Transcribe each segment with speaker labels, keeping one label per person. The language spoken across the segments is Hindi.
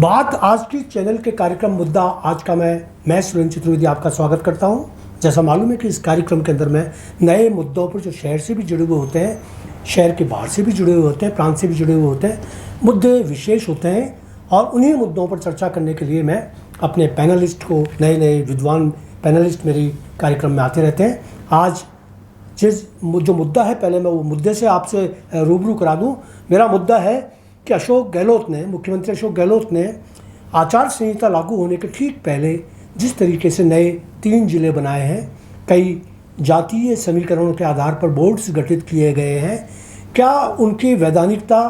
Speaker 1: बात आज की चैनल के कार्यक्रम मुद्दा आज का मैं सुरेंद्र चतुर्वेदी आपका स्वागत करता हूं। जैसा मालूम है कि इस कार्यक्रम के अंदर मैं नए मुद्दों पर जो शहर से भी जुड़े हुए होते हैं, शहर के बाहर से भी जुड़े हुए होते हैं, प्रांत से भी जुड़े हुए होते हैं, मुद्दे विशेष होते हैं और उन्हीं मुद्दों पर चर्चा करने के लिए मैं अपने पैनलिस्ट को, नए विद्वान पैनलिस्ट मेरी कार्यक्रम में आते रहते हैं। आज जो मुद्दा है, पहले मैं वो मुद्दे से आपसे रूबरू करा दूँ। मेरा मुद्दा है कि मुख्यमंत्री अशोक गहलोत ने आचार संहिता लागू होने के ठीक पहले जिस तरीके से नए 3 जिले बनाए हैं, कई जातीय समीकरणों के आधार पर बोर्ड्स गठित किए गए हैं, क्या उनकी वैधानिकता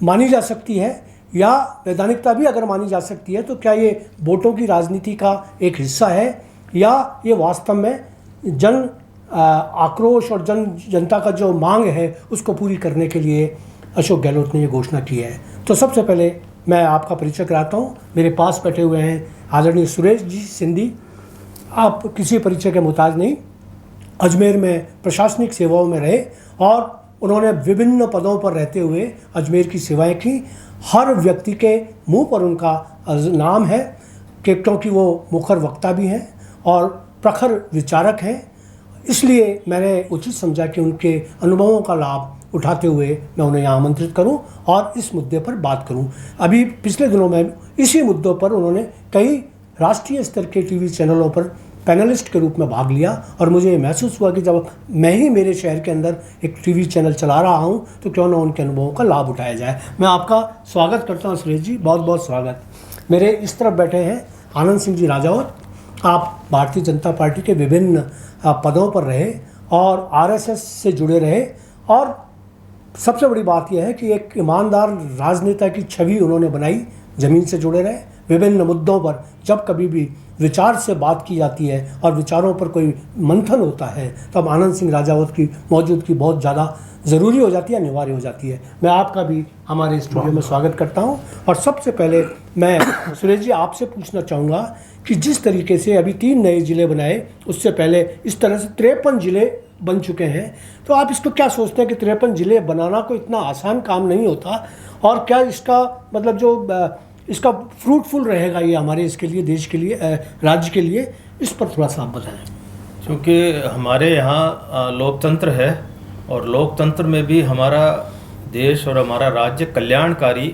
Speaker 1: मानी जा सकती है? या वैधानिकता भी अगर मानी जा सकती है तो क्या ये वोटों की राजनीति का एक हिस्सा है, या ये वास्तव में जन आक्रोश और जनता का जो मांग है उसको पूरी करने के लिए अशोक गहलोत ने ये घोषणा की है? तो सबसे पहले मैं आपका परिचय कराता हूँ। मेरे पास बैठे हुए हैं आदरणीय सुरेश जी सिंधी। आप किसी परिचय के मोहताज नहीं, अजमेर में प्रशासनिक सेवाओं में रहे और उन्होंने विभिन्न पदों पर रहते हुए अजमेर की सेवाएं की। हर व्यक्ति के मुंह पर उनका नाम है क्योंकि वो मुखर वक्ता भी हैं और प्रखर विचारक हैं। इसलिए मैंने उचित समझा कि उनके अनुभवों का लाभ उठाते हुए मैं उन्हें यहाँ आमंत्रित करूं और इस मुद्दे पर बात करूं। अभी पिछले दिनों में इसी मुद्दों पर उन्होंने कई राष्ट्रीय स्तर के टीवी चैनलों पर पैनलिस्ट के रूप में भाग लिया और मुझे महसूस हुआ कि जब मैं ही मेरे शहर के अंदर एक टीवी चैनल चला रहा हूं तो क्यों ना उनके अनुभवों का लाभ उठाया जाए। मैं आपका स्वागत करता हूँ सुरेश जी, बहुत बहुत स्वागत। मेरे इस तरफ बैठे हैं आनंद सिंह जी राजावत। आप भारतीय जनता पार्टी के विभिन्न पदों पर रहे और RSS से जुड़े रहे और सबसे बड़ी बात यह है कि एक ईमानदार राजनेता की छवि उन्होंने बनाई, ज़मीन से जुड़े रहे। विभिन्न मुद्दों पर जब कभी भी विचार से बात की जाती है और विचारों पर कोई मंथन होता है तब आनंद सिंह राजावत की मौजूदगी बहुत ज़्यादा ज़रूरी हो जाती है, अनिवार्य हो जाती है। मैं आपका भी हमारे स्टूडियो में स्वागत करता हूं और सबसे पहले मैं सुरेश जी आपसे पूछना चाहूँगा कि जिस तरीके से अभी 3 नए ज़िले बनाए, उससे पहले इस तरह से 53 ज़िले बन चुके हैं, तो आप इसको क्या सोचते हैं कि 53 ज़िले बनाना कोई इतना आसान काम नहीं होता और क्या इसका मतलब जो इसका फ्रूटफुल रहेगा ये हमारे इसके लिए, देश के लिए, राज्य के लिए, इस पर थोड़ा सा आप बताएं।
Speaker 2: क्योंकि हमारे यहाँ लोकतंत्र है और लोकतंत्र में भी हमारा देश और हमारा राज्य कल्याणकारी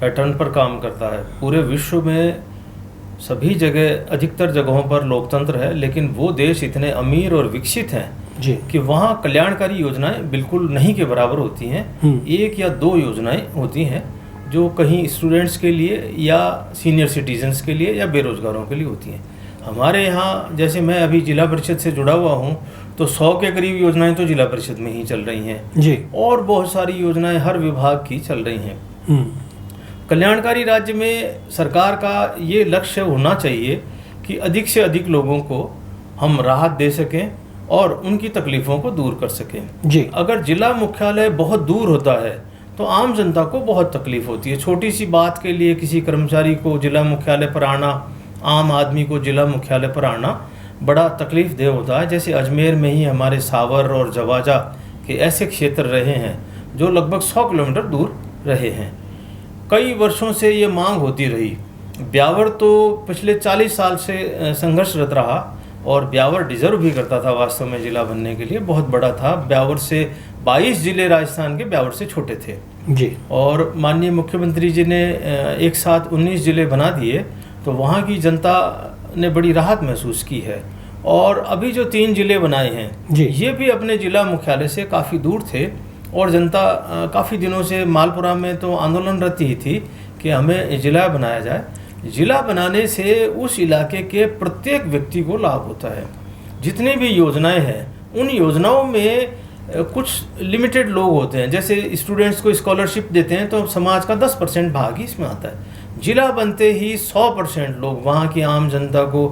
Speaker 2: पैटर्न पर काम करता है। पूरे विश्व में सभी जगह, अधिकतर जगहों पर लोकतंत्र है, लेकिन वो देश इतने अमीर और विकसित हैं
Speaker 1: जी
Speaker 2: कि वहाँ कल्याणकारी योजनाएं बिल्कुल नहीं के बराबर होती हैं। 1 या 2 योजनाएं होती हैं जो कहीं स्टूडेंट्स के लिए या सीनियर सिटीजन्स के लिए या बेरोजगारों के लिए होती हैं। हमारे यहाँ जैसे मैं अभी जिला परिषद से जुड़ा हुआ हूँ तो 100 के करीब योजनाएं तो जिला परिषद में ही चल रही हैं
Speaker 1: जी,
Speaker 2: और बहुत सारी योजनाएं हर विभाग की चल रही हैं। कल्याणकारी राज्य में सरकार का ये लक्ष्य होना चाहिए कि अधिक से अधिक लोगों को हम राहत दे सकें और उनकी तकलीफ़ों को दूर कर सकें
Speaker 1: जी।
Speaker 2: अगर जिला मुख्यालय बहुत दूर होता है तो आम जनता को बहुत तकलीफ होती है। छोटी सी बात के लिए किसी कर्मचारी को जिला मुख्यालय पर आना, आम आदमी को जिला मुख्यालय पर आना बड़ा तकलीफ देह होता है। जैसे अजमेर में ही हमारे सावर और जवाजा के ऐसे क्षेत्र रहे हैं जो लगभग 100 किलोमीटर दूर रहे हैं। कई वर्षों से ये मांग होती रही। ब्यावर तो पिछले 40 साल से संघर्षरत रहा और ब्यावर डिजर्व भी करता था वास्तव में जिला बनने के लिए, बहुत बड़ा था। ब्यावर से 22 जिले राजस्थान के ब्यावर से छोटे थे
Speaker 1: जी,
Speaker 2: और माननीय मुख्यमंत्री जी ने एक साथ 19 जिले बना दिए तो वहाँ की जनता ने बड़ी राहत महसूस की है। और अभी जो 3 जिले बनाए हैं
Speaker 1: जी,
Speaker 2: ये भी अपने जिला मुख्यालय से काफ़ी दूर थे और जनता काफ़ी दिनों से मालपुरा में तो आंदोलनरत ही थी कि हमें जिला बनाया जाए। जिला बनाने से उस इलाके के प्रत्येक व्यक्ति को लाभ होता है। जितनी भी योजनाएं हैं उन योजनाओं में कुछ लिमिटेड लोग होते हैं। जैसे स्टूडेंट्स को स्कॉलरशिप देते हैं तो समाज का 10% भाग ही इसमें आता है। जिला बनते ही 100% लोग, वहाँ की आम जनता को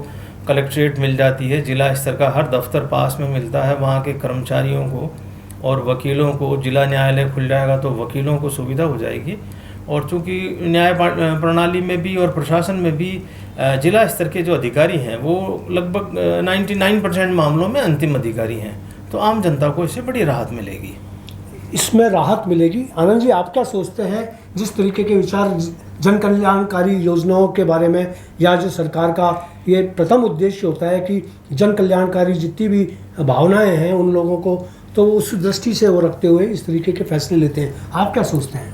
Speaker 2: कलेक्ट्रेट मिल जाती है, जिला स्तर का हर दफ्तर पास में मिलता है, वहाँ के कर्मचारियों को और वकीलों को जिला न्यायालय खुल जाएगा तो वकीलों को सुविधा हो जाएगी। और चूँकि न्याय प्रणाली में भी और प्रशासन में भी जिला स्तर के जो अधिकारी हैं वो लगभग 99% मामलों में अंतिम अधिकारी हैं, तो आम जनता को इससे बड़ी राहत मिलेगी।
Speaker 1: इसमें राहत मिलेगी। आनंद जी, आप क्या सोचते हैं, जिस तरीके के विचार जन कल्याणकारी योजनाओं के बारे में, या जो सरकार का ये प्रथम उद्देश्य होता है कि जन कल्याणकारी जितनी भी भावनाएं हैं उन लोगों को, तो उस दृष्टि से वो रखते हुए इस तरीके के फैसले लेते हैं, आप क्या सोचते हैं?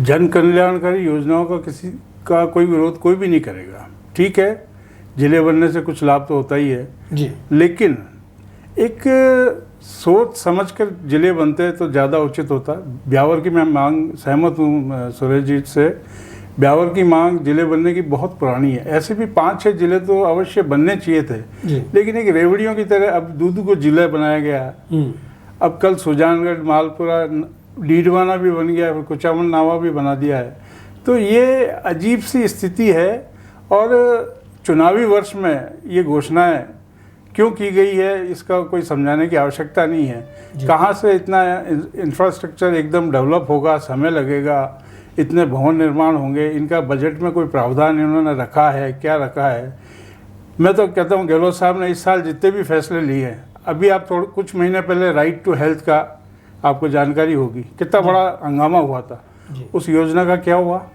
Speaker 3: जन कल्याणकारी योजनाओं का किसी का कोई विरोध कोई भी नहीं करेगा। ठीक है, जिले बनने से कुछ लाभ तो होता ही है
Speaker 1: जी,
Speaker 3: लेकिन एक सोच समझकर जिले बनते तो ज़्यादा उचित होता। ब्यावर की मैं मांग सहमत हूँ सुरेश जी से। ब्यावर की मांग जिले बनने की बहुत पुरानी है। ऐसे भी 5-6 जिले तो अवश्य बनने चाहिए थे, लेकिन एक रेवड़ियों की तरह अब दूध को जिला बनाया गया। अब कल सुजानगढ़, मालपुरा, डीडवाना भी बन गया, फिर कुचामन नावा भी बना दिया है। तो ये अजीब सी स्थिति है। और चुनावी वर्ष में ये घोषणाएं क्यों की गई है इसका कोई समझाने की आवश्यकता नहीं है। कहाँ से इतना इंफ्रास्ट्रक्चर एकदम डेवलप होगा, समय लगेगा, इतने भवन निर्माण होंगे, इनका बजट में कोई प्रावधान इन्होंने रखा है, क्या रखा है? मैं तो कहता हूँ गहलोत साहब ने इस साल जितने भी फैसले लिए हैं, अभी आप कुछ महीने पहले राइट टू हेल्थ का आपको जानकारी होगी, कितना बड़ा हंगामा हुआ था। उस योजना का क्या हुआ?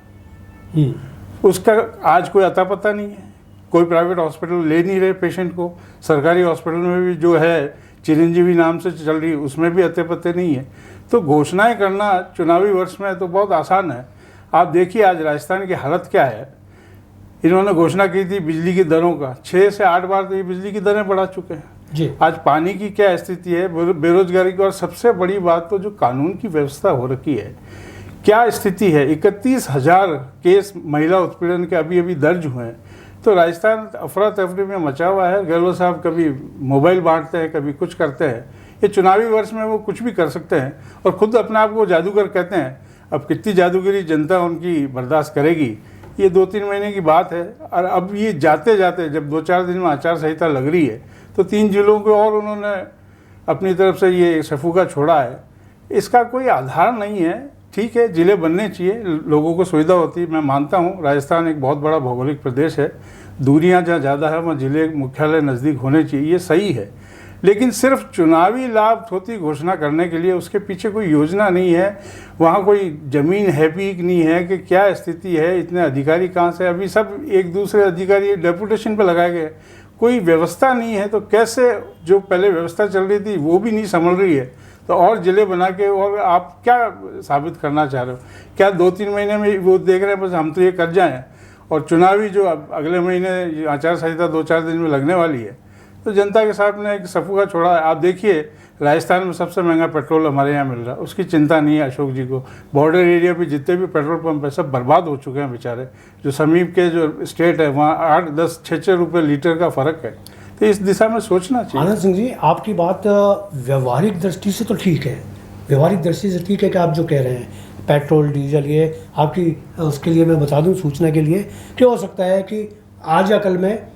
Speaker 3: उसका आज कोई अता पता नहीं है। कोई प्राइवेट हॉस्पिटल ले नहीं रहे पेशेंट को। सरकारी हॉस्पिटल में भी जो है चिरंजीवी नाम से चल रही, उसमें भी अते पते नहीं है। तो घोषणाएं करना चुनावी वर्ष में तो बहुत आसान है। आप देखिए आज राजस्थान की हालत क्या है। इन्होंने घोषणा की थी बिजली की दरों का, 6 से 8 बार तो ये बिजली की दरें बढ़ा चुके हैं
Speaker 1: जी।
Speaker 3: आज पानी की क्या स्थिति है, बेरोजगारी की, और सबसे बड़ी बात तो जो कानून की व्यवस्था हो रखी है, क्या स्थिति है। 31,000 केस महिला उत्पीड़न के अभी अभी दर्ज हुए हैं। तो राजस्थान अफरा तफरी में मचा हुआ है। गहलोत साहब कभी मोबाइल बांटते हैं, कभी कुछ करते हैं। ये चुनावी वर्ष में वो कुछ भी कर सकते हैं और खुद अपने आप को जादूगर कहते हैं। अब कितनी जादूगरी जनता उनकी बर्दाश्त करेगी, ये 2-3 महीने की बात है। और अब ये जाते जाते जब 2-4 दिन में आचार संहिता लग रही है तो 3 जिलों को और उन्होंने अपनी तरफ से ये सफूका छोड़ा है। इसका कोई आधार नहीं है। ठीक है, जिले बनने चाहिए, लोगों को सुविधा होती है। मैं मानता हूँ राजस्थान एक बहुत बड़ा भौगोलिक प्रदेश है, दूरियाँ जहाँ ज़्यादा है वहाँ जिले मुख्यालय नज़दीक होने चाहिए, ये सही है। लेकिन सिर्फ चुनावी लाभ थोड़ी घोषणा करने के लिए उसके पीछे कोई योजना नहीं है। वहाँ कोई ज़मीन है भी नहीं है कि क्या स्थिति है, इतने अधिकारी कहाँ से, अभी सब एक दूसरे अधिकारी डेपुटेशन पर लगाए गए, कोई व्यवस्था नहीं है। तो कैसे जो पहले व्यवस्था चल रही थी वो भी नहीं संभल रही है, तो और जिले बना के और आप क्या साबित करना चाह रहे हो? क्या 2-3 महीने में वो देख रहे हैं बस हम तो ये कर जाएं, और चुनावी जो अब अगले महीने आचार संहिता 2-4 दिन में लगने वाली है, तो जनता के साथ ने एक सफूका छोड़ा है। आप देखिए राजस्थान में सबसे महंगा पेट्रोल हमारे यहाँ मिल रहा है, उसकी चिंता नहीं है अशोक जी को। बॉर्डर एरिया पे जितने भी पेट्रोल पंप है सब बर्बाद हो चुके हैं बेचारे। जो समीप के जो स्टेट है वहाँ 8, 10, 6 रुपये लीटर का फ़र्क है। तो इस दिशा में सोचना चाहिए।
Speaker 1: आनंद सिंह जी, आपकी बात व्यवहारिक दृष्टि से तो ठीक है, व्यवहारिक दृष्टि से ठीक है कि आप जो कह रहे हैं पेट्रोल डीजल, ये आपकी उसके लिए मैं बता दूं सूचना के लिए कि हो सकता है कि आज या कल में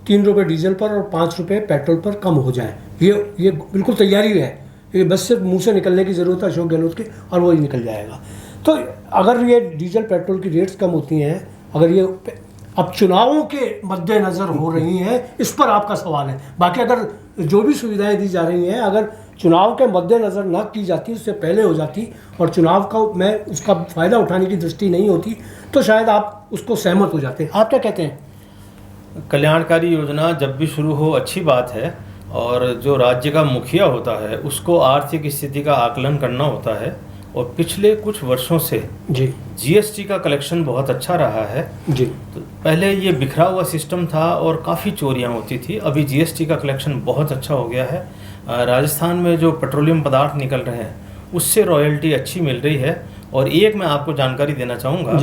Speaker 1: 3 रुपये डीजल पर और 5 रुपये पेट्रोल पर कम हो जाए। ये बिल्कुल तैयारी है, ये बस सिर्फ मुंह से निकलने की ज़रूरत है अशोक गहलोत की, और वो ही निकल जाएगा। तो अगर ये डीजल पेट्रोल की रेट्स कम होती हैं, अगर ये अब चुनावों के मद्देनज़र हो रही हैं, इस पर आपका सवाल है। बाकी अगर जो भी सुविधाएं दी जा रही हैं अगर चुनाव के मद्देनज़र न की जाती, उससे पहले हो जाती और चुनाव का में उसका फ़ायदा उठाने की दृष्टि नहीं होती, तो शायद आप उसको सहमत हो जाते। आप क्या कहते हैं?
Speaker 2: कल्याणकारी योजना जब भी शुरू हो अच्छी बात है, और जो राज्य का मुखिया होता है उसको आर्थिक स्थिति का आकलन करना होता है। और पिछले कुछ वर्षों से
Speaker 1: जी
Speaker 2: जीएसटी का कलेक्शन बहुत अच्छा रहा है
Speaker 1: जी।
Speaker 2: तो पहले ये बिखरा हुआ सिस्टम था और काफ़ी चोरियां होती थी, अभी जीएसटी का कलेक्शन बहुत अच्छा हो गया है। राजस्थान में जो पेट्रोलियम पदार्थ निकल रहे हैं उससे रॉयल्टी अच्छी मिल रही है। और एक मैं आपको जानकारी देना चाहूँगा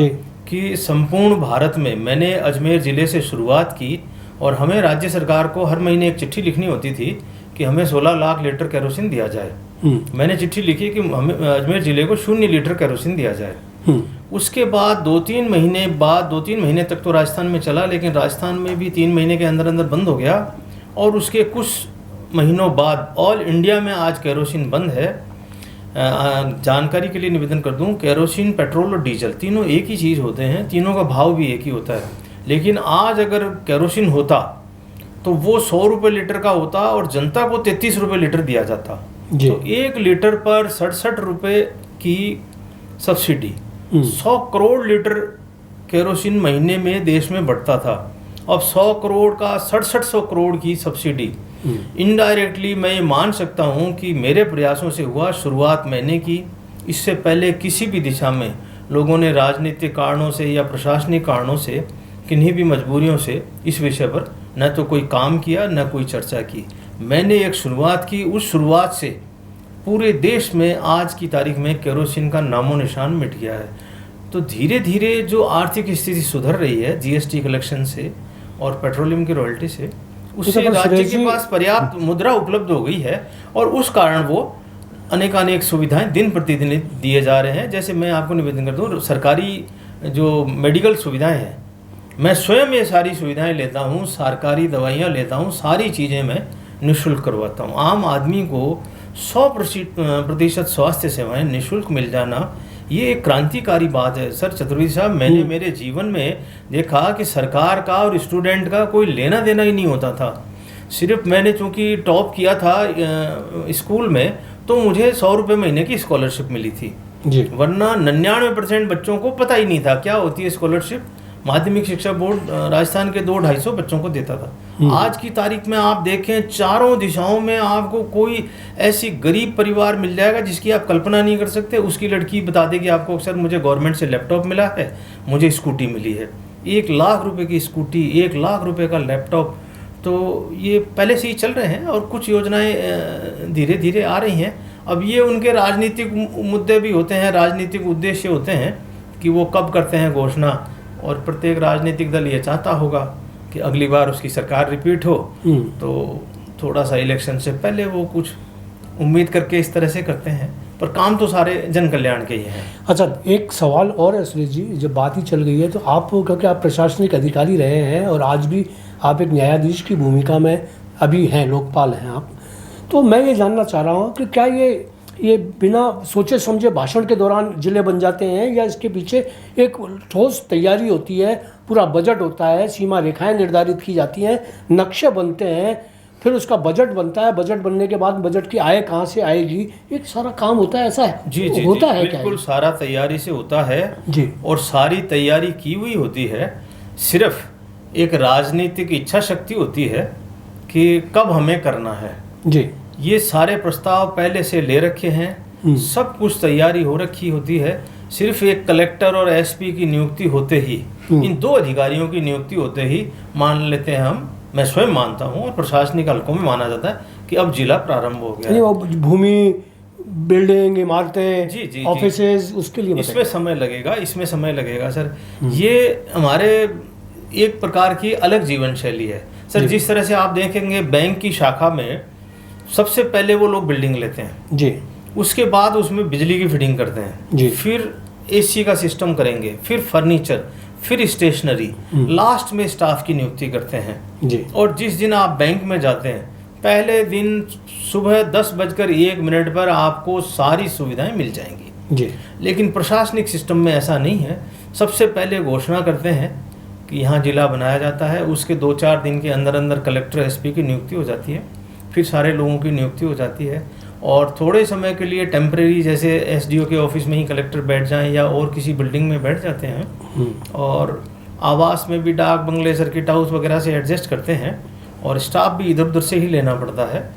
Speaker 2: कि संपूर्ण भारत में मैंने अजमेर ज़िले से शुरुआत की और हमें राज्य सरकार को हर महीने एक चिट्ठी लिखनी होती थी कि हमें 16 लाख लीटर केरोसिन दिया जाए। मैंने चिट्ठी लिखी कि हमें अजमेर ज़िले को 0 लीटर केरोसिन दिया जाए। उसके बाद 2-3 महीने तक तो राजस्थान में चला, लेकिन राजस्थान में भी 3 महीने के अंदर अंदर बंद हो गया। और उसके कुछ महीनों बाद ऑल इंडिया में आज केरोसिन बंद है। जानकारी के लिए निवेदन कर दूं, केरोसिन, पेट्रोल और डीजल तीनों एक ही चीज़ होते हैं, तीनों का भाव भी एक ही होता है। लेकिन आज अगर केरोसिन होता तो वो 100 रुपये लीटर का होता और जनता को 33 रुपये लीटर दिया जाता।
Speaker 1: जी।
Speaker 2: तो 1 लीटर पर 67 रुपये की सब्सिडी, 100 करोड़ लीटर केरोसिन महीने में देश में बढ़ता था। अब 100 करोड़ का 6700 करोड़ की सब्सिडी, इनडायरेक्टली मैं ये मान सकता हूँ कि मेरे प्रयासों से हुआ। शुरुआत मैंने की, इससे पहले किसी भी दिशा में लोगों ने राजनीतिक कारणों से या प्रशासनिक कारणों से, किन्हीं भी मजबूरियों से इस विषय पर न तो कोई काम किया न कोई चर्चा की। मैंने एक शुरुआत की, उस शुरुआत से पूरे देश में आज की तारीख में केरोसिन का नामो निशान मिट गया है। तो धीरे धीरे जो आर्थिक स्थिति सुधर रही है जीएसटी कलेक्शन से और पेट्रोलियम की रॉयल्टी से, उससे राज्य के पास पर्याप्त मुद्रा उपलब्ध हो गई है और उस कारण वो अनेकानेक सुविधाएं दिन प्रतिदिन दिए जा रहे हैं। जैसे मैं आपको निवेदन करता हूँ, सरकारी जो मेडिकल सुविधाएं हैं, मैं स्वयं ये सारी सुविधाएं लेता हूँ, सरकारी दवाइयाँ लेता हूँ, सारी चीज़ें मैं निःशुल्क करवाता हूँ। आम आदमी को 100% स्वास्थ्य सेवाएं निःशुल्क मिल जाना, ये एक क्रांतिकारी बात है। सर चतुर्वेदी साहब, मैंने मेरे जीवन में देखा कि सरकार का और स्टूडेंट का कोई लेना देना ही नहीं होता था। सिर्फ मैंने चूँकि टॉप किया था स्कूल में, तो मुझे 100 रुपये महीने की स्कॉलरशिप मिली थी
Speaker 1: जी।
Speaker 2: वरना 99% बच्चों को पता ही नहीं था क्या होती है स्कॉलरशिप। माध्यमिक शिक्षा बोर्ड राजस्थान के 200-250 बच्चों को देता था। आज की तारीख में आप देखें, चारों दिशाओं में आपको कोई ऐसी गरीब परिवार मिल जाएगा जिसकी आप कल्पना नहीं कर सकते। उसकी लड़की बता देगी आपको, सर मुझे गवर्नमेंट से लैपटॉप मिला है, मुझे स्कूटी मिली है। 1 लाख रुपए की स्कूटी, 1 लाख रुपए का लैपटॉप, तो ये पहले से ही चल रहे हैं और कुछ योजनाएं धीरे धीरे आ रही हैं। अब ये उनके राजनीतिक मुद्दे भी होते हैं, राजनीतिक उद्देश्य होते हैं कि वो कब करते हैं घोषणा, और प्रत्येक राजनीतिक दल ये चाहता होगा कि अगली बार उसकी सरकार रिपीट हो, तो थोड़ा सा इलेक्शन से पहले वो कुछ उम्मीद करके इस तरह से करते हैं, पर काम तो सारे जन कल्याण के ही हैं।
Speaker 1: अच्छा, एक सवाल और है सुरेश जी, जब बात ही चल गई है तो आप, क्योंकि आप प्रशासनिक अधिकारी रहे हैं और आज भी आप एक न्यायाधीश की भूमिका में अभी हैं, लोकपाल हैं आप, तो मैं ये जानना चाह रहा हूँ कि क्या ये बिना सोचे समझे भाषण के दौरान जिले बन जाते हैं, या इसके पीछे एक ठोस तैयारी होती है, पूरा बजट होता है, सीमा रेखाएं निर्धारित की जाती हैं, नक्शे बनते हैं, फिर उसका बजट बनता है, बजट बनने के बाद बजट की आय कहाँ से आएगी, एक सारा काम होता है, ऐसा है?
Speaker 2: जी जी
Speaker 1: होता
Speaker 2: जी,
Speaker 1: है
Speaker 2: बिल्कुल सारा तैयारी से होता है
Speaker 1: जी।
Speaker 2: और सारी तैयारी की हुई होती है। सिर्फ एक राजनीतिक इच्छा शक्ति होती है कि कब हमें करना है
Speaker 1: जी।
Speaker 2: ये सारे प्रस्ताव पहले से ले रखे हैं, सब कुछ तैयारी हो रखी होती है। सिर्फ एक कलेक्टर और एसपी की नियुक्ति होते ही, इन 2 अधिकारियों की नियुक्ति होते ही मान लेते हैं हम, मैं स्वयं मानता हूँ और प्रशासनिक हलकों में माना जाता है कि अब जिला प्रारंभ हो गया है।
Speaker 1: वो भूमि, बिल्डिंग, इमारतें,
Speaker 2: जी जी
Speaker 1: ऑफिसेज, उसके लिए
Speaker 2: इसमें समय लगेगा, इसमें समय लगेगा सर। ये हमारे एक प्रकार की अलग जीवन शैली है सर। जिस तरह से आप देखेंगे बैंक की शाखा में सबसे पहले वो लोग बिल्डिंग लेते हैं
Speaker 1: जी,
Speaker 2: उसके बाद उसमें बिजली की फिटिंग करते हैं
Speaker 1: जी,
Speaker 2: फिर एसी का सिस्टम करेंगे, फिर फर्नीचर, फिर स्टेशनरी, लास्ट में स्टाफ की नियुक्ति करते हैं
Speaker 1: जी।
Speaker 2: और जिस दिन आप बैंक में जाते हैं पहले दिन सुबह 10:01 पर आपको सारी सुविधाएं मिल जाएंगी
Speaker 1: जी।
Speaker 2: लेकिन प्रशासनिक सिस्टम में ऐसा नहीं है। सबसे पहले घोषणा करते हैं कि यहाँ जिला बनाया जाता है, उसके 2-4 दिन के अंदर अंदर कलेक्टर एसपी की नियुक्ति हो जाती है, फिर सारे लोगों की नियुक्ति हो जाती है और थोड़े समय के लिए टेम्परेरी, जैसे एसडीओ के ऑफिस में ही कलेक्टर बैठ जाएं या और किसी बिल्डिंग में बैठ जाते हैं और आवास में भी डाक बंगले, सर्किट हाउस वगैरह से एडजस्ट करते हैं और स्टाफ भी इधर उधर से ही लेना पड़ता है।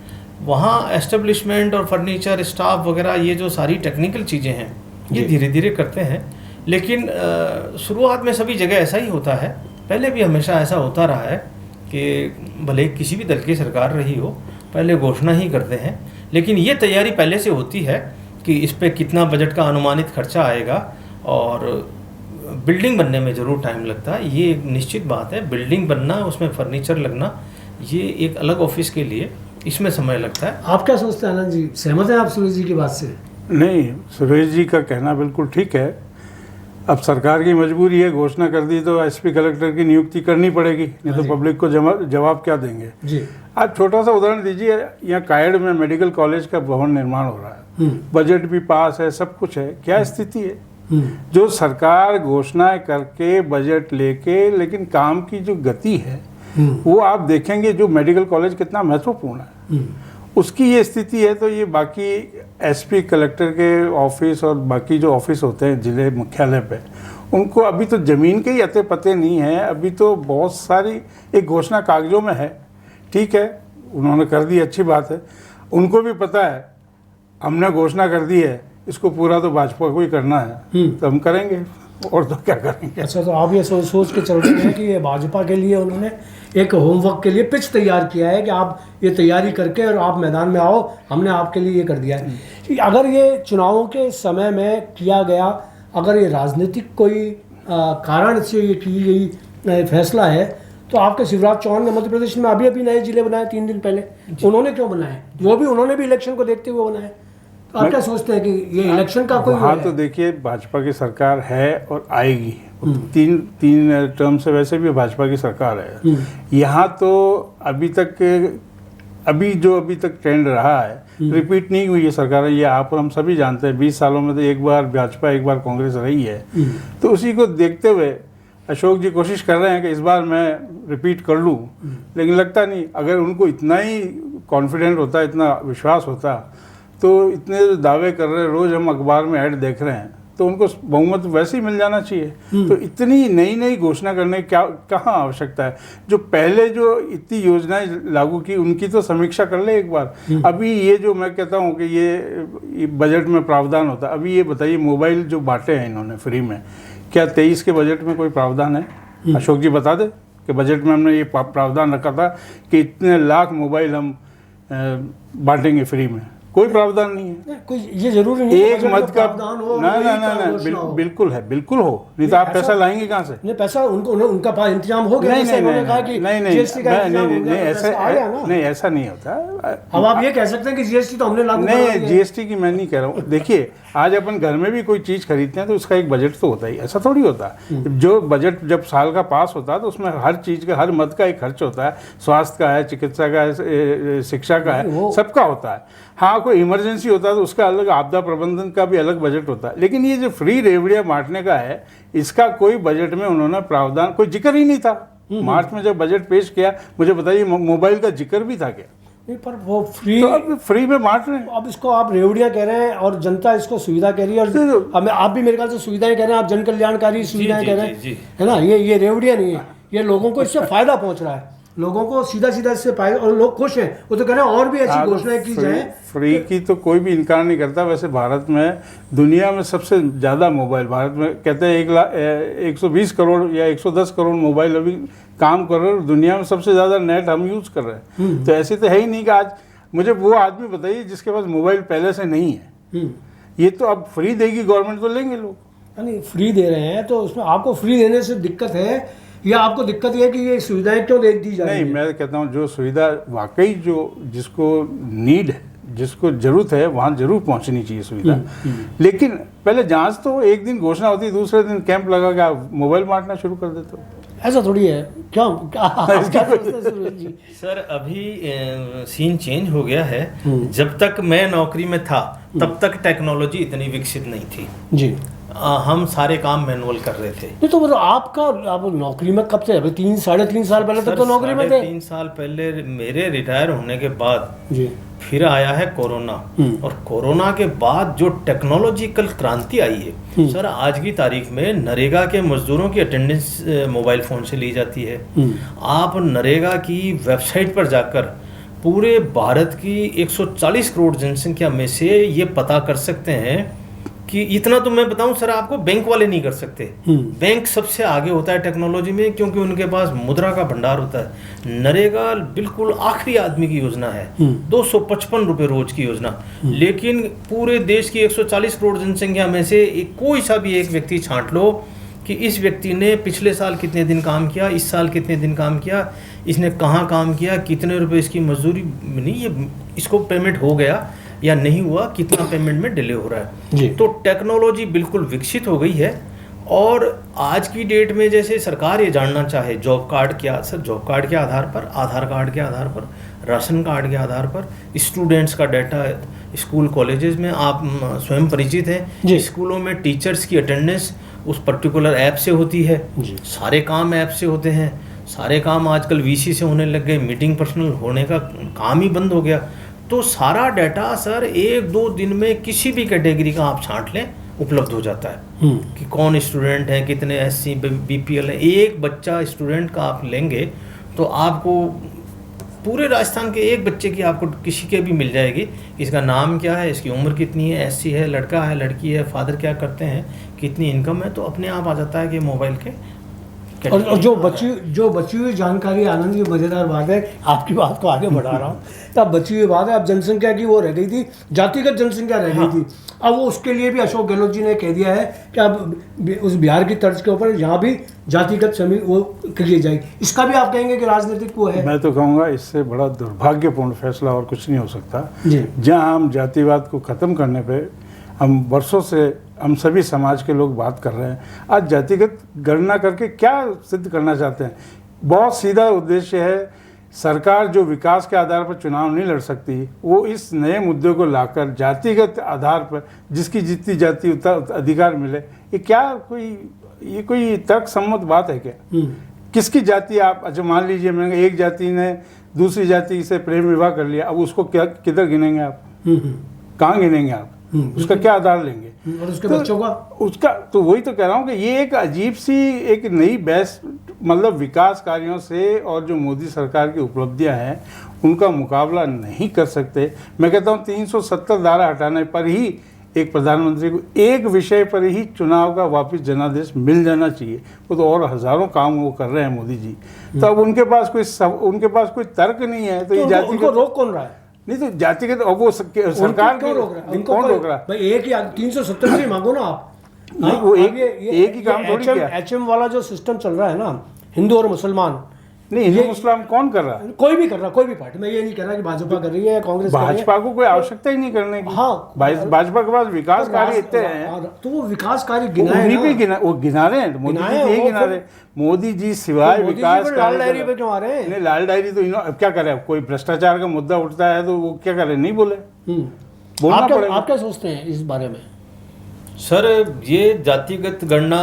Speaker 2: वहाँ एस्टेब्लिशमेंट और फर्नीचर, स्टाफ वगैरह, ये जो सारी टेक्निकल चीज़ें हैं ये धीरे धीरे करते हैं। लेकिन शुरुआत में सभी जगह ऐसा ही होता है, पहले भी हमेशा ऐसा होता रहा है कि भले किसी भी दल की सरकार रही हो, पहले घोषणा ही करते हैं, लेकिन ये तैयारी पहले से होती है कि इस पे कितना बजट का अनुमानित खर्चा आएगा और बिल्डिंग बनने में ज़रूर टाइम लगता है, ये एक निश्चित बात है। बिल्डिंग बनना, उसमें फर्नीचर लगना, ये एक अलग ऑफिस के लिए इसमें समय लगता है।
Speaker 1: आप क्या सोचते हैं आनंद जी, सहमत हैं आप सुरेश जी की बात से?
Speaker 3: नहीं, सुरेश जी का कहना बिल्कुल ठीक है। अब सरकार की मजबूरी है, घोषणा कर दी तो एसपी कलेक्टर की नियुक्ति करनी पड़ेगी, नहीं तो पब्लिक को जवाब क्या देंगे
Speaker 1: जी।
Speaker 3: आप छोटा सा उदाहरण दीजिए, यहाँ कायड़ में मेडिकल कॉलेज का भवन निर्माण हो रहा है, बजट भी पास है, सब कुछ है, क्या स्थिति है? जो सरकार घोषणाएं करके बजट लेके, लेकिन काम की जो गति है वो आप देखेंगे, जो मेडिकल कॉलेज कितना महत्वपूर्ण है उसकी ये स्थिति है, तो ये बाकी एसपी कलेक्टर के ऑफिस और बाकी जो ऑफिस होते हैं जिले मुख्यालय पे, उनको अभी तो ज़मीन के ही अते पते नहीं है। अभी तो बहुत सारी एक घोषणा कागजों में है, ठीक है, उन्होंने कर दी, अच्छी बात है। उनको भी पता है हमने घोषणा कर दी है, इसको पूरा तो भाजपा को ही करना है, तो हम करेंगे, और तो क्या करेंगे।
Speaker 1: अच्छा, तो आप ये सोच के चल रहे हैं कि ये भाजपा के लिए उन्होंने एक होमवर्क के लिए पिच तैयार किया है कि आप ये तैयारी करके और आप मैदान में आओ, हमने आपके लिए ये कर दिया है। कि अगर ये चुनावों के समय में किया गया, अगर ये राजनीतिक कोई कारण से ये की गई फैसला है, तो आपके शिवराज चौहान ने मध्य प्रदेश में अभी नए जिले बनाए 3 दिन पहले, उन्होंने क्यों बनाए? वो भी उन्होंने भी इलेक्शन को देखते हुए बनाए। तो आप क्या सोचते हैं कि ये इलेक्शन का कोई
Speaker 3: हाँ, तो देखिए भाजपा की सरकार है और आएगी, तीन टर्म से वैसे भी भाजपा की सरकार है। यहाँ तो अभी तक ट्रेंड रहा है, रिपीट नहीं हुई है सरकार, ये आप और हम सभी जानते हैं। 20 सालों में तो एक बार भाजपा एक बार कांग्रेस रही है, तो उसी को देखते हुए अशोक जी कोशिश कर रहे हैं कि इस बार मैं रिपीट कर लूँ, लेकिन लगता नहीं। अगर उनको इतना ही कॉन्फिडेंट होता, इतना विश्वास होता, तो इतने दावे कर रहे, रोज़ हम अखबार में ऐड देख रहे हैं, तो उनको बहुमत वैसे ही मिल जाना चाहिए। तो इतनी नई घोषणा करने की कहाँ आवश्यकता है? जो पहले जो इतनी योजनाएं लागू की, उनकी तो समीक्षा कर ले एक बार। अभी ये जो मैं कहता हूँ कि ये बजट में प्रावधान होता, अभी ये बताइए मोबाइल जो बांटे हैं इन्होंने फ्री में, क्या 23 के बजट में कोई प्रावधान है? अशोक जी बता दे कि बजट में हमने ये प्रावधान रखा था कि इतने लाख मोबाइल हम बांटेंगे फ्री में। कोई प्रावधान नहीं है,
Speaker 1: कोई ये जरूरी नहीं
Speaker 3: एक मत का ना, बिल्कुल है, बिल्कुल हो, नहीं तो आप पैसा लाएंगे कहाँ से?
Speaker 1: नहीं, पैसा उनका पास इंतजाम हो गया।
Speaker 3: नहीं, ऐसा नहीं होता।
Speaker 1: अब आप ये कह सकते हैं कि जीएसटी तो हमने लागू
Speaker 3: नहीं, जीएसटी की मैं नहीं कह रहा हूँ। देखिए, आज अपन घर में भी कोई चीज़ खरीदते हैं तो उसका एक बजट तो होता ही, ऐसा थोड़ी होता है। जो बजट जब साल का पास होता है तो उसमें हर चीज़ का, हर मद का एक खर्च होता है, स्वास्थ्य का है, चिकित्सा का है, शिक्षा का है, सबका होता है। हाँ, कोई इमरजेंसी होता है तो उसका अलग, आपदा प्रबंधन का भी अलग बजट होता है। लेकिन ये जो फ्री रेवड़ियाँ बांटने का है, इसका कोई बजट में उन्होंने प्रावधान, कोई जिक्र ही नहीं था। मार्च में जब बजट पेश किया, मुझे बताइए मोबाइल का जिक्र भी था क्या?
Speaker 1: नहीं, पर वो फ्री,
Speaker 3: तो अब फ्री में बांट रहे हैं।
Speaker 1: अब इसको आप रेवड़ियाँ कह रहे हैं और जनता इसको सुविधा कह रही है, और आप भी मेरे ख्याल से सुविधाएं कह रहे हैं, आप जन कल्याणकारी सुविधाएं कह रहे हैं, है ना? ये रेवड़ियाँ नहीं है, ये लोगों को इससे फायदा पहुंच रहा है, लोगों को सीधा इससे फायदा, और लोग खुश हैं। वो तो कह रहे हैं और भी ऐसी घोषणाएं की जाए।
Speaker 3: फ्री की तो कोई भी इनकार नहीं करता। वैसे भारत में, दुनिया में सबसे ज़्यादा मोबाइल, भारत में कहते हैं 120 करोड़ या 110 करोड़ मोबाइल अभी काम कर रहे हैं, दुनिया में सबसे ज़्यादा नेट हम यूज़ कर रहे हैं। तो ऐसे तो है ही नहीं कि आज मुझे वो आदमी बताइए जिसके पास मोबाइल पहले से नहीं है। ये तो अब फ्री देगी गवर्नमेंट, तो लेंगे लोग।
Speaker 1: नहीं, फ्री दे रहे हैं तो उसमें आपको फ्री देने से दिक्कत है, या आपको दिक्कत है कि ये सुविधाएं क्यों दे दी जा रही है?
Speaker 3: नहीं, मैं कहता हूँ जो सुविधा वाकई जो जिसको नीड है, जिसको जरूरत है, वहाँ जरूर पहुँचनी चाहिए सुविधा। लेकिन पहले जांच तो, एक दिन घोषणा होती है, दूसरे दिन कैंप लगा के आप मोबाइल बांटना शुरू कर देते हो।
Speaker 1: ऐसा थोड़ी है क्या?
Speaker 2: सर, अभी सीन चेंज हो गया है। जब तक मैं नौकरी में था तब तक टेक्नोलॉजी इतनी विकसित नहीं थी जी। हम सारे काम मैनुअल कर रहे थे।
Speaker 1: नहीं, तो मतलब आप नौकरी में कब से? अभी 3-3.5 साल पहले तक तो नौकरी में थे।
Speaker 2: 3 साल पहले मेरे रिटायर होने के बाद
Speaker 1: जी
Speaker 2: फिर आया है कोरोना, और कोरोना के बाद जो टेक्नोलॉजिकल क्रांति आई है सर, आज की तारीख में नरेगा के मजदूरों की अटेंडेंस मोबाइल फोन से ली जाती है। आप नरेगा की वेबसाइट पर जाकर पूरे भारत की 140 करोड़ जनसंख्या में से ये पता कर सकते हैं कि इतना तो मैं बताऊं सर आपको, बैंक वाले नहीं कर सकते। बैंक सबसे आगे होता है टेक्नोलॉजी में, क्योंकि उनके पास मुद्रा का भंडार होता है। नरेगा बिल्कुल आखिरी आदमी की योजना है, 255 रुपये रोज की योजना। लेकिन पूरे देश की 140 करोड़ जनसंख्या में से कोई सा भी एक व्यक्ति छांट लो कि इस व्यक्ति ने पिछले साल कितने दिन काम किया, इस साल कितने दिन काम किया, इसने कहाँ काम किया, कितने रुपए इसकी मजदूरी, नहीं ये इसको पेमेंट हो गया या नहीं हुआ, कितना पेमेंट में डिले हो रहा है। तो टेक्नोलॉजी बिल्कुल विकसित हो गई है। और आज की डेट में जैसे सरकार ये जानना चाहे जॉब कार्ड क्या, सर जॉब कार्ड के आधार पर, आधार कार्ड के आधार पर, राशन कार्ड के आधार पर, स्टूडेंट्स का डाटा स्कूल कॉलेजेस में आप स्वयं परिचित हैं। स्कूलों में टीचर्स की अटेंडेंस उस पर्टिकुलर ऐप से होती है। सारे काम ऐप से होते हैं। सारे काम आजकल वीसी से होने लग गए। मीटिंग पर्सनल होने का काम ही बंद हो गया। तो सारा डाटा सर 1-2 दिन में किसी भी कैटेगरी का आप छांट लें उपलब्ध हो जाता है कि कौन स्टूडेंट है, कितने SC BPL है। एक बच्चा स्टूडेंट का आप लेंगे तो आपको पूरे राजस्थान के एक बच्चे की आपको किसी के भी मिल जाएगी, इसका नाम क्या है, इसकी उम्र कितनी है, SC है, लड़का है, लड़की है, फादर क्या करते हैं, कितनी इनकम है, तो अपने आप आ जाता है कि मोबाइल के
Speaker 1: और जो बची हुई जानकारी, आनंद की मज़ेदार बात है, आपकी बात को आगे बढ़ा रहा हूँ, तब बची हुई बात है, अब जनसंख्या की वो रह गई थी, जातिगत जनसंख्या रह गई थी। अब वो उसके लिए भी अशोक गहलोत जी ने कह दिया है कि अब उस बिहार की तर्ज के ऊपर यहाँ भी जातिगत समिति वो की जाएगी। इसका भी आप कहेंगे कि राजनीतिक वो है?
Speaker 3: मैं तो कहूँगा इससे बड़ा दुर्भाग्यपूर्ण फैसला और कुछ नहीं हो सकता।
Speaker 1: जी।
Speaker 3: जहाँ हम जातिवाद को ख़त्म करने पे हम वर्षों से हम सभी समाज के लोग बात कर रहे हैं, आज जातिगत गणना करके क्या सिद्ध करना चाहते हैं? बहुत सीधा उद्देश्य है, सरकार जो विकास के आधार पर चुनाव नहीं लड़ सकती, वो इस नए मुद्दे को लाकर जातिगत आधार पर जिसकी जितनी जाति उतना अधिकार मिले, ये कोई तर्क सम्मत बात है क्या? किसकी जाति आप, अच्छा मान लीजिए मैंने एक जाति ने दूसरी जाति से प्रेम विवाह कर लिया, अब उसको क्या किधर गिनेंगे आप? कहाँ गिनेंगे आप? उसका क्या आधार लेंगे?
Speaker 1: और उसके बच्चों का
Speaker 3: उसका तो वही तो कह रहा हूँ कि ये एक अजीब सी एक नई बहस, मतलब विकास कार्यों से और जो मोदी सरकार की उपलब्धियां हैं उनका मुकाबला नहीं कर सकते। मैं कहता हूँ 370 धारा हटाने पर ही एक प्रधानमंत्री को एक विषय पर ही चुनाव का वापस जनादेश मिल जाना चाहिए। वो तो और हजारों काम वो कर रहे हैं मोदी जी, तो अब उनके पास कोई तर्क नहीं है। तो ये जाति
Speaker 1: उनको रोक कौन रहा है?
Speaker 3: नहीं तो जातिगत अब वो सरकार
Speaker 1: क्यों रोक रहा है?
Speaker 3: कौन रोक रहा है
Speaker 1: भाई एक ही 370 से मांगो ना आप।
Speaker 3: नहीं, वो एक ही काम थोड़ी किया।
Speaker 1: HM वाला जो सिस्टम चल रहा है ना, हिंदू और मुसलमान,
Speaker 3: नहीं हिंदू मुस्लिम कौन कर रहा है?
Speaker 1: कोई भी कर रहा, कोई भी पार्टी। मैं ये नहीं कह रहा कि भाजपा कर रही है या कांग्रेस कर रही है।
Speaker 3: भाजपा को कोई आवश्यकता ही नहीं करने की।
Speaker 1: हाँ,
Speaker 3: भाजपा के पास विकास कार्य इतने हैं,
Speaker 1: तो वो विकास कार्य
Speaker 3: वो गिना रहे हैं। मोदी जी यही गिना रहे, मोदी जी सिवाय विकास
Speaker 1: लाल डायरी पे क्यों आ रहे हैं?
Speaker 3: नहीं, लाल डायरी तो अब क्या करे, कोई भ्रष्टाचार का मुद्दा उठता है तो वो क्या करे, नहीं बोले, बोलना पड़ेगा।
Speaker 1: आप क्या सोचते हैं इस बारे में?
Speaker 2: सर ये जातिगत गणना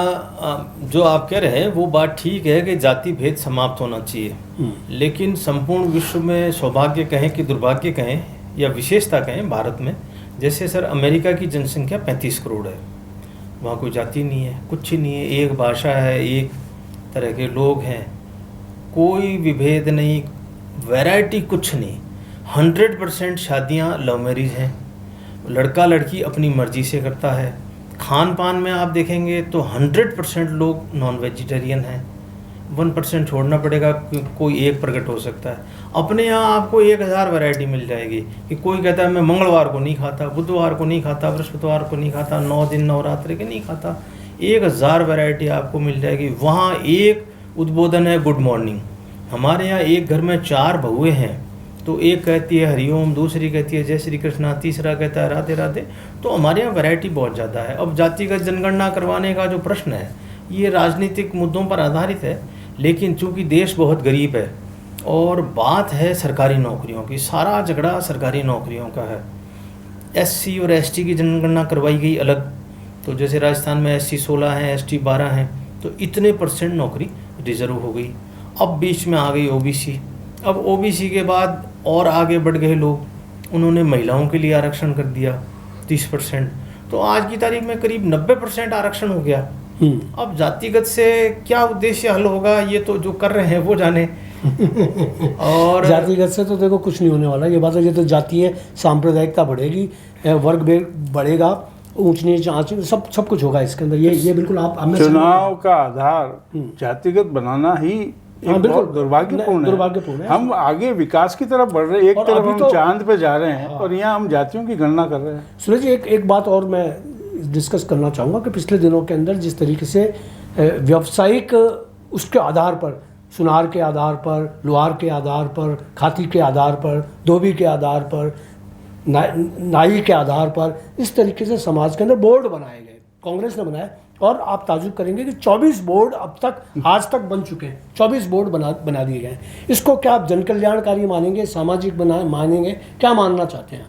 Speaker 2: जो आप कह रहे हैं वो बात ठीक है कि जाति भेद समाप्त होना चाहिए, लेकिन संपूर्ण विश्व में सौभाग्य कहें कि दुर्भाग्य कहें या विशेषता कहें, भारत में जैसे सर अमेरिका की जनसंख्या 35 करोड़ है, वहाँ कोई जाति नहीं है, कुछ ही नहीं है, एक भाषा है, एक तरह के लोग हैं, कोई विभेद नहीं, वैरायटी कुछ नहीं, 100% शादियाँ लव मैरिज हैं, लड़का लड़की अपनी मर्जी से करता है। खान पान में आप देखेंगे तो 100% लोग नॉन वेजिटेरियन हैं, 1% छोड़ना पड़ेगा, कोई एक प्रकट हो सकता है। अपने यहाँ आपको 1000 वैरायटी मिल जाएगी कि कोई कहता है मैं मंगलवार को नहीं खाता, बुधवार को नहीं खाता, बृहस्पतिवार को नहीं खाता, 9 दिन नवरात्रि के नहीं खाता, 1000 वैरायटी आपको मिल जाएगी। वहाँ एक उद्बोधन है गुड मॉर्निंग। हमारे यहाँ एक घर में 4 बहुएँ हैं, तो एक कहती है हरिओम, दूसरी कहती है जय श्री कृष्णा, तीसरा कहता है राधे राधे। तो हमारे यहाँ वैरायटी बहुत ज़्यादा है। अब जातिगत जनगणना करवाने का जो प्रश्न है ये राजनीतिक मुद्दों पर आधारित है, लेकिन चूंकि देश बहुत गरीब है और बात है सरकारी नौकरियों की, सारा झगड़ा सरकारी नौकरियों का है। SC और ST की जनगणना करवाई गई अलग, तो जैसे राजस्थान में SC 16 हैं, ST 12 हैं, तो इतने % नौकरी रिजर्व हो गई। अब बीच में आ गई OBC। अब OBC के बाद और आगे बढ़ गए लोग, उन्होंने महिलाओं के लिए आरक्षण कर दिया 30%, तो आज की तारीख में करीब 90% आरक्षण हो गया। अब जातिगत से क्या उद्देश्य हल होगा, ये तो जो कर रहे हैं वो जाने। और
Speaker 1: जातिगत से तो देखो कुछ नहीं होने वाला, ये बात है। ये तो जातीय सांप्रदायिकता बढ़ेगी, वर्ग बढ़ेगा, ऊंच नीच आँच सब कुछ होगा इसके अंदर। ये बिल्कुल आप
Speaker 3: चुनाव का आधार जातिगत बनाना ही बहुत दुर्भाग्यपूर्ण है। हम आगे विकास की तरफ बढ़ रहे हैं, एक तरफ हम चांद पे जा रहे हैं और यहाँ हम जातियों की गणना कर रहे हैं।
Speaker 1: सूरज जी, एक बात और मैं डिस्कस करना चाहूँगा कि पिछले दिनों के अंदर जिस तरीके से व्यावसायिक उसके आधार पर, सुनार के आधार पर, लोहार के आधार पर, खाती के आधार पर, धोबी के आधार पर, नाई के आधार पर, इस तरीके से समाज के अंदर बोर्ड बनाए गए, कांग्रेस ने बनाया। और आप ताजुब करेंगे कि 24 बोर्ड अब तक आज तक बन चुके हैं, 24 बोर्ड बना दिए गए। इसको क्या आप जन कल्याणकारी मानेंगे, सामाजिक मानेंगे, क्या मानना चाहते हैं?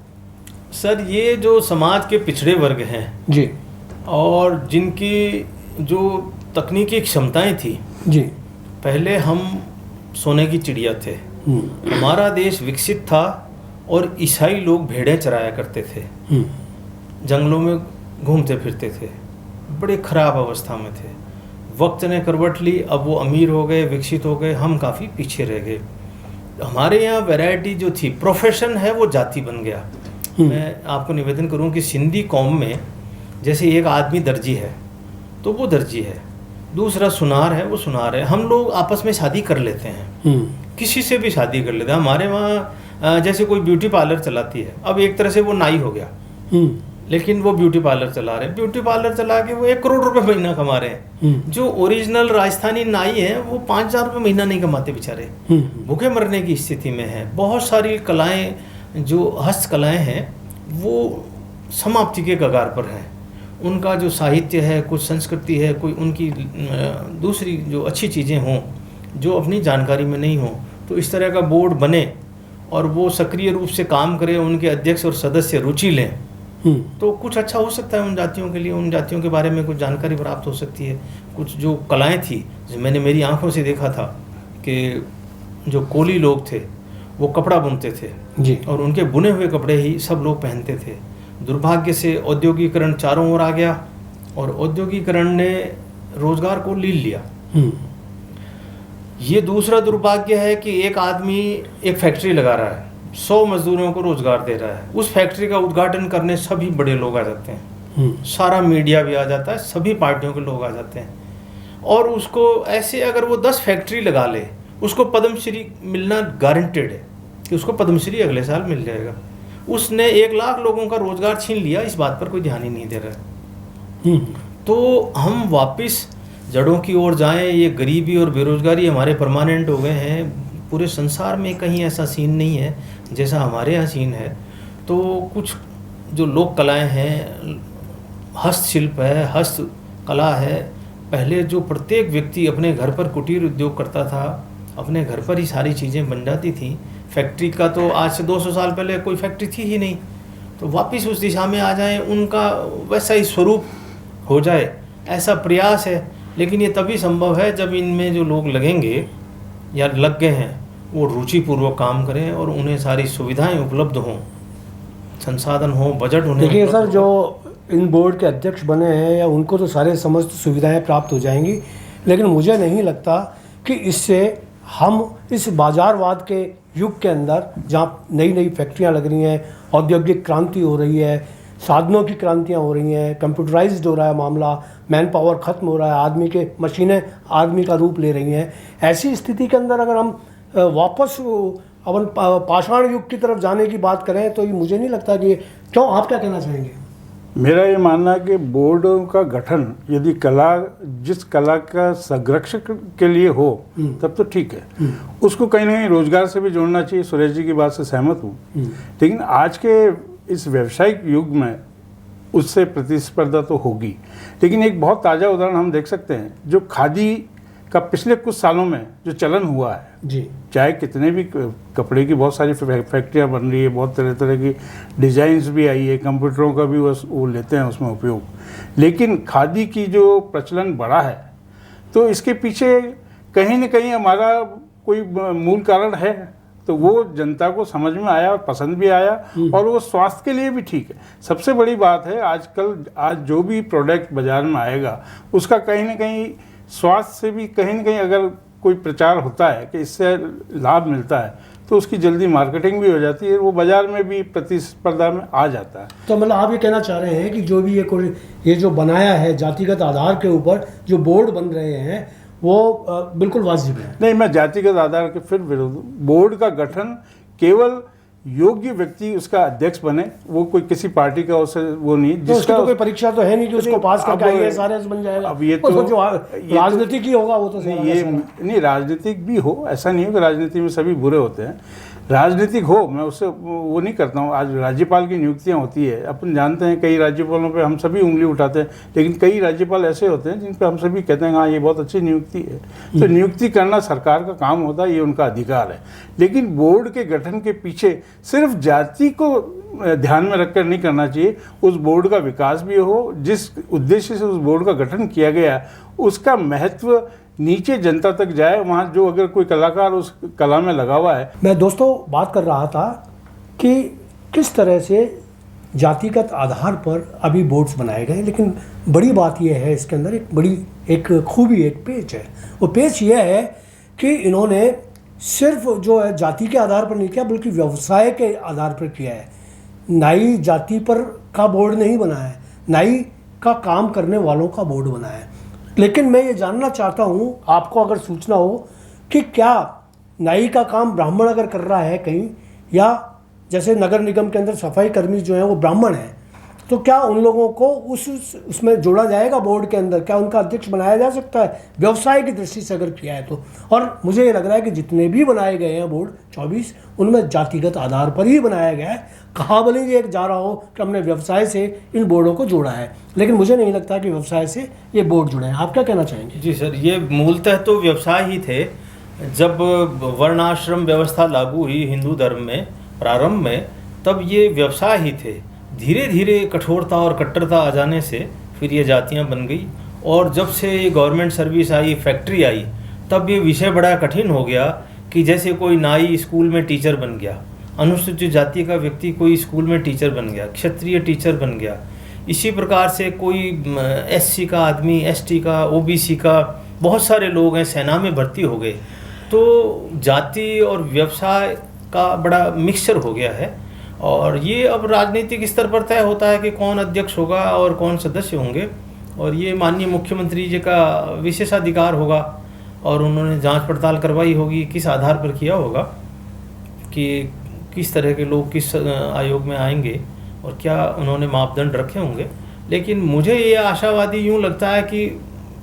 Speaker 2: सर ये जो समाज के पिछड़े वर्ग हैं
Speaker 1: जी,
Speaker 2: और जिनकी जो तकनीकी क्षमताएं थी
Speaker 1: जी,
Speaker 2: पहले हम सोने की चिड़िया थे, हमारा देश विकसित था और ईसाई लोग भेड़ें चराया करते थे, जंगलों में घूमते फिरते थे, बड़े खराब अवस्था में थे। वक्त ने करवट ली, अब वो अमीर हो गए, विकसित हो गए, हम काफ़ी पीछे रह गए। हमारे यहाँ वैरायटी जो थी, प्रोफेशन है वो जाति बन गया। मैं आपको निवेदन करूँ कि सिंधी कौम में जैसे एक आदमी दर्जी है तो वो दर्जी है, दूसरा सुनार है वो सुनार है। हम लोग आपस में शादी कर लेते हैं, किसी से भी शादी कर लेते हैं। हमारे वहाँ जैसे कोई ब्यूटी पार्लर चलाती है, अब एक तरह से वो नाई हो गया, लेकिन वो ब्यूटी पार्लर चला रहे हैं। ब्यूटी पार्लर चला के वो 1 करोड़ रुपए महीना कमा रहे हैं। जो ओरिजिनल राजस्थानी नाई है वो 5,000 रुपये महीना नहीं कमाते बेचारे, भूखे मरने की स्थिति में है। बहुत सारी कलाएं, जो हस्तकलाएं हैं, वो समाप्ति के कगार पर हैं। उनका जो साहित्य है, कुछ संस्कृति है, कोई उनकी दूसरी जो अच्छी चीज़ें हों जो अपनी जानकारी में नहीं हों, तो इस तरह का बोर्ड बने और वो सक्रिय रूप से काम करें, उनके अध्यक्ष और सदस्य रुचि लें, तो कुछ अच्छा हो सकता है उन जातियों के लिए। उन जातियों के बारे में कुछ जानकारी प्राप्त हो सकती है। कुछ जो कलाएं थी, मैंने मेरी आंखों से देखा था कि जो कोली लोग थे वो कपड़ा बुनते थे
Speaker 1: जी,
Speaker 2: और उनके बुने हुए कपड़े ही सब लोग पहनते थे। दुर्भाग्य से औद्योगिकरण चारों ओर आ गया और औद्योगिकरण ने रोजगार को लील लिया। ये दूसरा दुर्भाग्य है कि एक आदमी एक फैक्ट्री लगा रहा है, 100 मजदूरों को रोजगार दे रहा है। उस फैक्ट्री का उद्घाटन करने सभी बड़े लोग आ जाते हैं, सारा मीडिया भी आ जाता है, सभी पार्टियों के लोग आ जाते हैं। और उसको ऐसे अगर वो 10 फैक्ट्री लगा ले, उसको पद्मश्री मिलना गारंटेड है कि उसको पद्मश्री अगले साल मिल जाएगा। उसने 1 लाख लोगों का रोजगार छीन लिया, इस बात पर कोई ध्यान ही नहीं दे रहा है। तो हम वापस जड़ों की ओर जाएं। ये गरीबी और बेरोजगारी हमारे परमानेंट हो गए हैं। पूरे संसार में कहीं ऐसा सीन नहीं है जैसा हमारे यहाँ सीन है। तो कुछ जो लोक कलाएं हैं, हस्तशिल्प है, हस्तकला है, पहले जो प्रत्येक व्यक्ति अपने घर पर कुटीर उद्योग करता था, अपने घर पर ही सारी चीज़ें बन जाती थी। फैक्ट्री का तो आज से 200 साल पहले कोई फैक्ट्री थी ही नहीं। तो वापस उस दिशा में आ जाएं, उनका वैसा ही स्वरूप हो जाए, ऐसा प्रयास है। लेकिन ये तभी संभव है जब इनमें जो लोग लगेंगे या लग गए हैं वो रुचिपूर्वक काम करें और उन्हें सारी सुविधाएं उपलब्ध हों, संसाधन हों, बजट उन्हें।
Speaker 1: देखिए सर, जो इन बोर्ड के अध्यक्ष बने हैं या उनको तो सारे समस्त सुविधाएं प्राप्त हो जाएंगी, लेकिन मुझे नहीं लगता कि इससे हम इस बाजारवाद के युग के अंदर, जहाँ नई नई फैक्ट्रियाँ लग रही हैं, औद्योगिक क्रांति हो रही है, साधनों की क्रांतियाँ हो रही हैं, कंप्यूटराइज्ड हो रहा है मामला, मैन पावर ख़त्म हो रहा है, आदमी के मशीनें आदमी का रूप ले रही हैं, ऐसी स्थिति के अंदर अगर हम वापस अपन पाषाण युग की तरफ जाने की बात करें तो ये मुझे नहीं लगता कि क्यों। आप क्या कहना चाहेंगे?
Speaker 3: मेरा ये मानना है कि बोर्डों का गठन यदि जिस कला का संरक्षक के लिए हो तब तो ठीक है, उसको कहीं ना कहीं रोजगार से भी जोड़ना चाहिए। सुरेश जी की बात से सहमत हूँ, लेकिन आज के इस व्यावसायिक युग में उससे प्रतिस्पर्धा तो होगी। लेकिन एक बहुत ताज़ा उदाहरण हम देख सकते हैं, जो खादी का पिछले कुछ सालों में जो चलन हुआ है
Speaker 1: जी,
Speaker 3: चाहे कितने भी कपड़े की बहुत सारी फैक्ट्रियाँ बन रही है, बहुत तरह तरह की डिज़ाइंस भी आई है, कंप्यूटरों का भी वो लेते हैं उसमें उपयोग, लेकिन खादी की जो प्रचलन बढ़ा है, तो इसके पीछे कहीं न कहीं हमारा कोई मूल कारण है। तो वो जनता को समझ में आया और पसंद भी आया और वो स्वास्थ्य के लिए भी ठीक है। सबसे बड़ी बात है, आज जो भी प्रोडक्ट बाजार में आएगा उसका कहीं ना कहीं स्वास्थ्य से भी कहीं ना कहीं अगर कोई प्रचार होता है कि इससे लाभ मिलता है तो उसकी जल्दी मार्केटिंग भी हो जाती है, वो बाजार में भी प्रतिस्पर्धा में आ जाता है।
Speaker 1: तो मतलब आप ये कहना चाह रहे हैं कि जो भी ये जो बनाया है जातिगत आधार के ऊपर जो बोर्ड बन रहे हैं वो बिल्कुल वाजिब है?
Speaker 3: नहीं, मैं जातिगत आधार के फिर विरोध। बोर्ड का गठन केवल योग्य व्यक्ति उसका अध्यक्ष बने, वो कोई किसी पार्टी का उसे वो नहीं,
Speaker 1: तो जिसका तो कोई परीक्षा तो है नहीं कि उसको पास करके आईएएस आरएएस बन जाएगा।
Speaker 3: अब ये तो
Speaker 1: जो राजनीतिक ही होगा वो तो
Speaker 3: नहीं, राजनीतिक भी हो, ऐसा नहीं हो कि राजनीति में सभी बुरे होते हैं। राजनीतिक हो, मैं उससे वो नहीं करता हूँ। आज राज्यपाल की नियुक्तियाँ होती है, अपन जानते हैं कई राज्यपालों पे हम सभी उंगली उठाते हैं, लेकिन कई राज्यपाल ऐसे होते हैं जिन पे हम सभी कहते हैं हाँ ये बहुत अच्छी नियुक्ति है। तो नियुक्ति करना सरकार का काम होता है, ये उनका अधिकार है। लेकिन बोर्ड के गठन के पीछे सिर्फ जाति को ध्यान में रखकर नहीं करना चाहिए, उस बोर्ड का विकास भी हो, जिस उद्देश्य से उस बोर्ड का गठन किया गया उसका महत्व नीचे जनता तक जाए, वहाँ जो अगर कोई कलाकार उस कला में लगा हुआ है।
Speaker 1: मैं दोस्तों बात कर रहा था कि किस तरह से जातिगत आधार पर अभी बोर्ड्स बनाए गए, लेकिन बड़ी बात यह है इसके अंदर एक खूबी, एक पेच है। वो पेच यह है कि इन्होंने सिर्फ जो है जाति के आधार पर नहीं किया, बल्कि व्यवसाय के आधार पर किया है। नाई जाति पर का बोर्ड नहीं बनाया है, नाई का काम करने वालों का बोर्ड बनाया है। लेकिन मैं ये जानना चाहता हूँ, आपको अगर सूचना हो कि क्या नाई का काम ब्राह्मण अगर कर रहा है कहीं, या जैसे नगर निगम के अंदर सफाई कर्मी जो हैं वो ब्राह्मण हैं, तो क्या उन लोगों को उसमें जोड़ा जाएगा बोर्ड के अंदर? क्या उनका अध्यक्ष बनाया जा सकता है व्यवसाय की दृष्टि से अगर किया है तो? और मुझे ये लग रहा है कि जितने भी बनाए गए हैं बोर्ड 24, उनमें जातिगत आधार पर ही बनाया गया है। कहा भले ही एक जा रहा हो कि हमने व्यवसाय से इन बोर्डों को जोड़ा है, लेकिन मुझे नहीं लगता कि व्यवसाय से ये बोर्ड जुड़े हैं। आप क्या कहना चाहेंगे?
Speaker 2: जी सर, ये मूलतः तो व्यवसाय ही थे। जब वर्णाश्रम व्यवस्था लागू हुई हिंदू धर्म में प्रारंभ में, तब ये व्यवसाय ही थे। धीरे धीरे कठोरता और कट्टरता आ जाने से फिर ये जातियां बन गई, और जब से ये गवर्नमेंट सर्विस आई, फैक्ट्री आई, तब ये विषय बड़ा कठिन हो गया कि जैसे कोई नाई स्कूल में टीचर बन गया, अनुसूचित जाति का व्यक्ति कोई स्कूल में टीचर बन गया, क्षत्रिय टीचर बन गया, इसी प्रकार से कोई SC का आदमी, ST का, OBC का, बहुत सारे लोग हैं सेना में भर्ती हो गए। तो जाति और व्यवसाय का बड़ा मिक्सचर हो गया है, और ये अब राजनीतिक स्तर पर तय होता है कि कौन अध्यक्ष होगा और कौन सदस्य होंगे, और ये माननीय मुख्यमंत्री जी का विशेषाधिकार होगा, और उन्होंने जांच पड़ताल करवाई होगी किस आधार पर किया होगा कि किस तरह के लोग किस आयोग में आएंगे और क्या उन्होंने मापदंड रखे होंगे। लेकिन मुझे ये आशावादी यूँ लगता है कि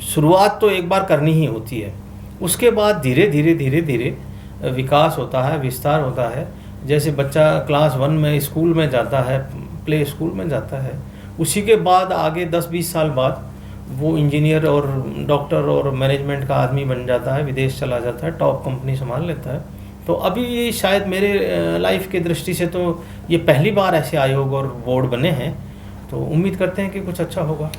Speaker 2: शुरुआत तो एक बार करनी ही होती है, उसके बाद धीरे धीरे विकास होता है, विस्तार होता है। जैसे बच्चा क्लास 1 में स्कूल में जाता है, प्ले स्कूल में जाता है, उसी के बाद आगे 10-20 साल बाद वो इंजीनियर और डॉक्टर और मैनेजमेंट का आदमी बन जाता है, विदेश चला जाता है, टॉप कंपनी संभाल लेता है। तो अभी ये शायद मेरे लाइफ के दृष्टि से तो ये पहली बार ऐसे आयोग और बोर्ड बने हैं, तो उम्मीद करते हैं कि कुछ अच्छा होगा।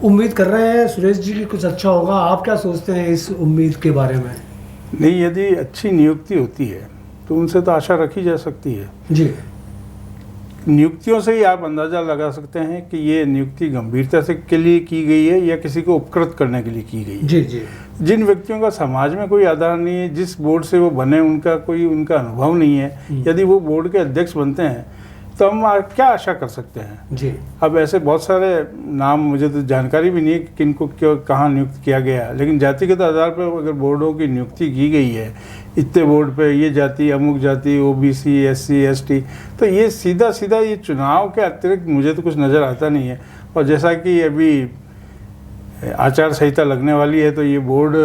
Speaker 1: उम्मीद कर रहे हैं सुरेश जी कि कुछ अच्छा होगा। आप क्या सोचते हैं इस उम्मीद के बारे में?
Speaker 3: नहीं, यदि अच्छी नियुक्ति होती है तो उनसे तो आशा रखी जा सकती है
Speaker 1: जी।
Speaker 3: नियुक्तियों से ही आप अंदाज़ा लगा सकते हैं कि ये नियुक्ति गंभीरता से के लिए की गई है या किसी को उपकृत करने के लिए की गई है।
Speaker 1: जी जी।
Speaker 3: जिन व्यक्तियों का समाज में कोई आधार नहीं है, जिस बोर्ड से वो बने उनका अनुभव नहीं है, यदि वो बोर्ड के अध्यक्ष बनते हैं तो हम क्या आशा कर सकते हैं?
Speaker 1: जी।
Speaker 3: अब ऐसे बहुत सारे नाम, मुझे तो जानकारी भी नहीं है कि किनको कहाँ नियुक्त किया गया, लेकिन जातिगत आधार पर अगर बोर्डों की नियुक्ति की गई है, इतने बोर्ड पे ये जाति, अमुक जाति, OBC, SC, ST, तो ये सीधा ये चुनाव के अतिरिक्त मुझे तो कुछ नज़र आता नहीं है। और जैसा कि अभी आचार संहिता लगने वाली है, तो ये बोर्ड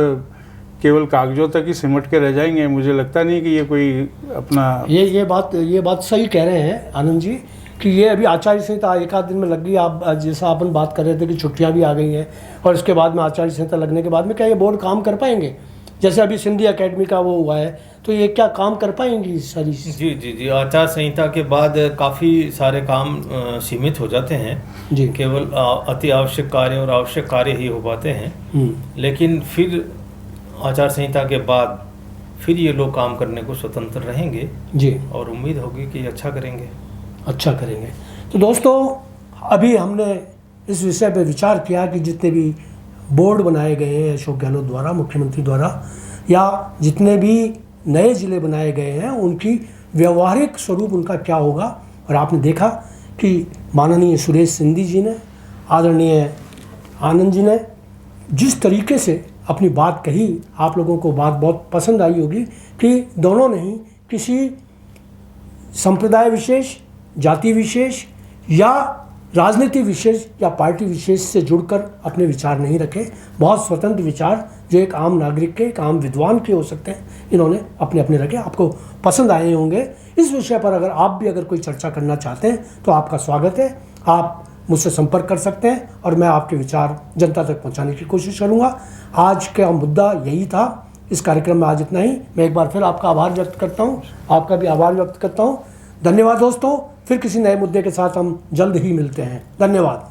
Speaker 3: केवल कागजों तक ही सिमट के रह जाएंगे। मुझे लगता नहीं कि ये कोई अपना
Speaker 1: ये बात सही कह रहे हैं आनंद जी कि ये अभी आचार्य संहिता एक आध दिन में लग गई। आप जैसा अपन बात कर रहे थे कि छुट्टियां भी आ गई हैं, और इसके बाद में आचार्य संहिता लगने के बाद में क्या ये बोर्ड काम कर पाएंगे? जैसे अभी सिंधी एकेडमी का वो हुआ है, तो ये क्या काम कर पाएंगी सारी?
Speaker 2: जी, आचार संहिता के बाद काफ़ी सारे काम सीमित हो जाते हैं
Speaker 1: जी।
Speaker 2: केवल अति आवश्यक कार्य और आवश्यक कार्य ही हो पाते हैं। लेकिन फिर आचार संहिता के बाद फिर ये लोग काम करने को स्वतंत्र रहेंगे
Speaker 1: जी,
Speaker 2: और उम्मीद होगी कि अच्छा करेंगे।
Speaker 1: तो दोस्तों, अभी हमने इस विषय पर विचार किया कि जितने भी बोर्ड बनाए गए हैं अशोक गहलोत द्वारा, मुख्यमंत्री द्वारा, या जितने भी नए ज़िले बनाए गए हैं, उनकी व्यवहारिक स्वरूप उनका क्या होगा। और आपने देखा कि माननीय सुरेश सिंधी जी ने, आदरणीय आनंद जी ने जिस तरीके से अपनी बात कही, आप लोगों को बात बहुत पसंद आई होगी कि दोनों ने ही किसी संप्रदाय विशेष, जाति विशेष या राजनीति विशेष या पार्टी विशेष से जुड़कर अपने विचार नहीं रखे। बहुत स्वतंत्र विचार जो एक आम नागरिक के, एक आम विद्वान के हो सकते हैं, इन्होंने अपने अपने रखे। आपको पसंद आए होंगे। इस विषय पर अगर कोई चर्चा करना चाहते हैं तो आपका स्वागत है। आप मुझसे संपर्क कर सकते हैं और मैं आपके विचार जनता तक पहुंचाने की कोशिश करूंगा। आज का मुद्दा यही था। इस कार्यक्रम में आज इतना ही। मैं एक बार फिर आपका आभार व्यक्त करता हूं, आपका भी आभार व्यक्त करता हूं। धन्यवाद दोस्तों। फिर किसी नए मुद्दे के साथ हम जल्द ही मिलते हैं। धन्यवाद।